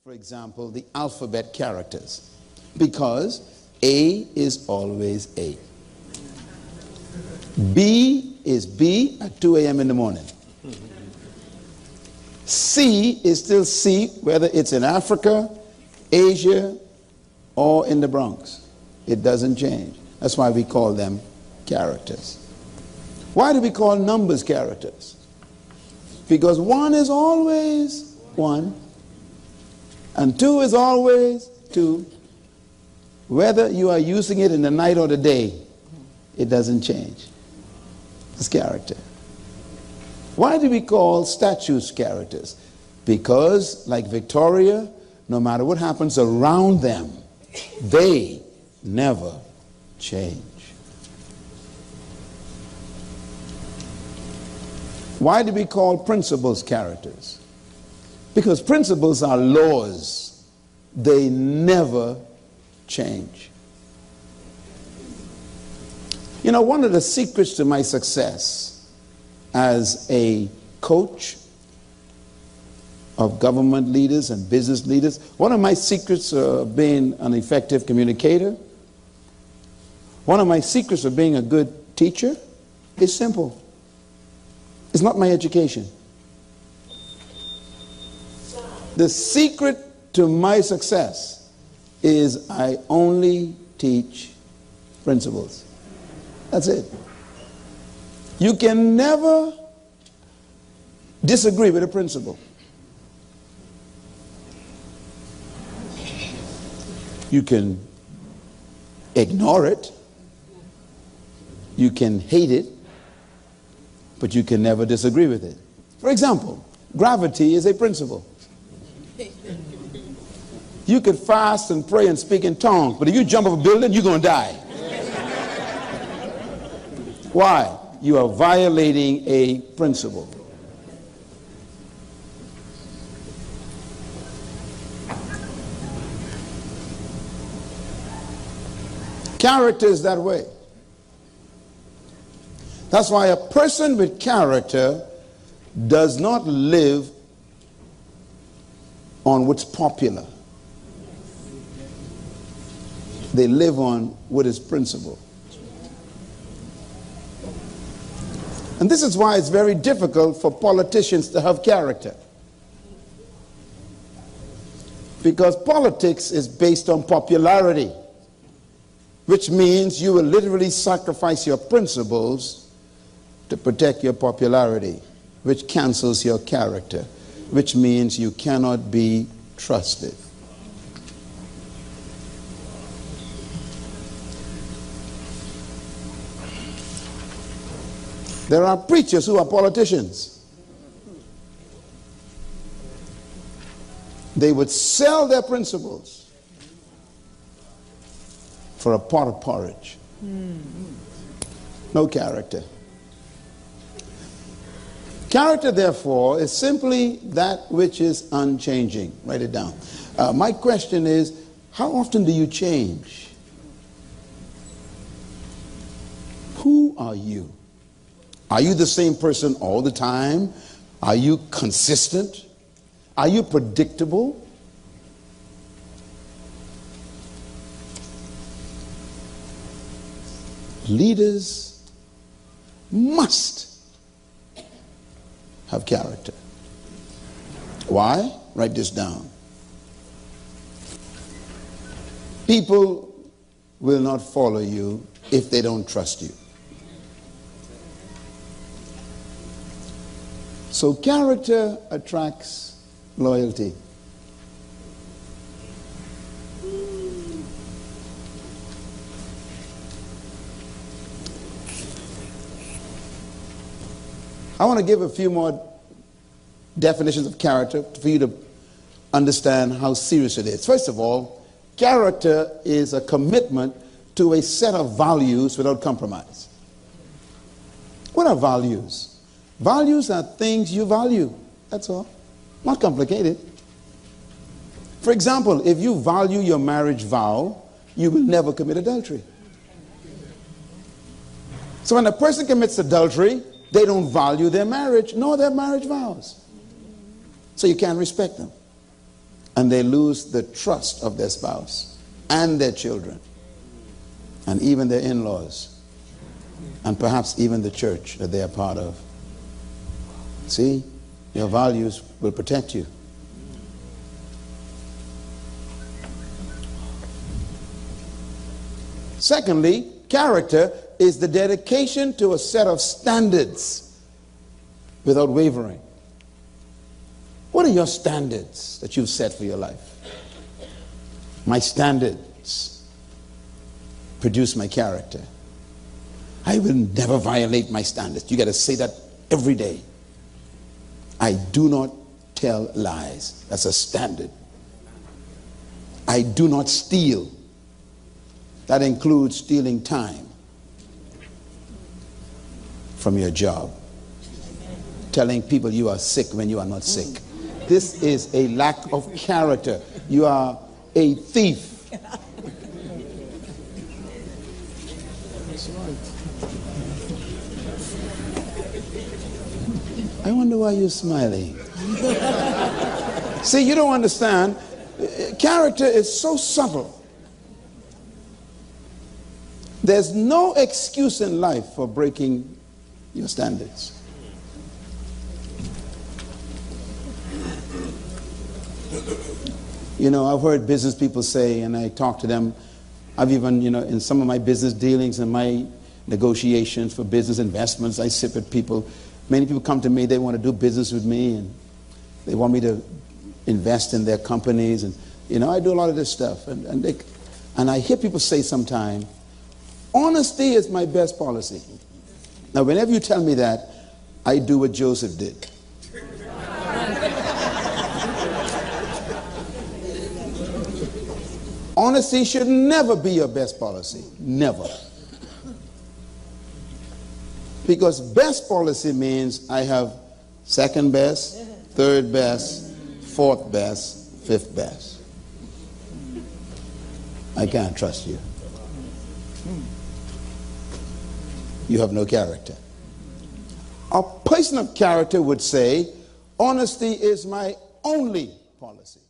for example, the alphabet characters, because A is always A. B is B at 2 a.m. in the morning. C is still C, whether it's in Africa, Asia, or in the Bronx. It doesn't change. That's why we call them characters. Why do we call numbers characters? Because 1 is always 1, and 2 is always 2. Whether you are using it in the night or the day, it doesn't change. It's character. Why do we call statues characters? Because, like Victoria, no matter what happens around them, they never change. Why do we call principles characters? Because principles are laws. They never change. You know, one of the secrets to my success as a coach of government leaders and business leaders, one of my secrets of being an effective communicator, one of my secrets of being a good teacher is simple. It's not my education. The secret to my success is I only teach principles. That's it. You can never disagree with a principle. You can ignore it. You can hate it. But you can never disagree with it. For example, gravity is a principle. You could fast and pray and speak in tongues, but if you jump off a building, you're going to die. Why? You are violating a principle. Character is that way. That's why a person with character does not live on what's popular. They live on what is principle. And this is why it's very difficult for politicians to have character. Because politics is based on popularity, which means you will literally sacrifice your principles to protect your popularity, which cancels your character, which means you cannot be trusted. There are preachers who are politicians. They would sell their principles for a pot of porridge. No character. Character, therefore, is simply that which is unchanging. Write it down. My question is, how often do you change? Who are you? Are you the same person all the time? Are you consistent? Are you predictable? Leaders must have character. Why? Write this down. People will not follow you if they don't trust you. So character attracts loyalty. I want to give a few more definitions of character for you to understand how serious it is. First of all, character is a commitment to a set of values without compromise. What are values? Values are things you value. That's all. Not complicated. For example, if you value your marriage vow, you will never commit adultery. So when a person commits adultery, they don't value their marriage nor their marriage vows. So you can't respect them. and they lose the trust of their spouse and their children and even their in-laws and perhaps even the church that they are part of. See, your values will protect you. Secondly, character is the dedication to a set of standards without wavering. What are your standards that you've set for your life? My standards produce my character. I will never violate my standards. You got to say that every day. I do not tell lies. That's a standard. I do not steal. That includes stealing time from your job. Telling people you are sick when you are not sick. This is a lack of character. You are a thief. I wonder why you're smiling. See, you don't understand. Character is so subtle. There's no excuse in life for breaking your standards. You know, I've heard business people say, and I talk to them, I've even, in some of my business dealings and my negotiations for business investments, I sit with people. Many people come to me, they want to do business with me, and they want me to invest in their companies, and I do a lot of this stuff. And I hear people say sometimes, honesty is my best policy. Now, whenever you tell me that, I do what Joseph did. Honesty should never be your best policy. Never. Because best policy means I have second best, third best, fourth best, fifth best. I can't trust you. You have no character. A person of character would say, honesty is my only policy.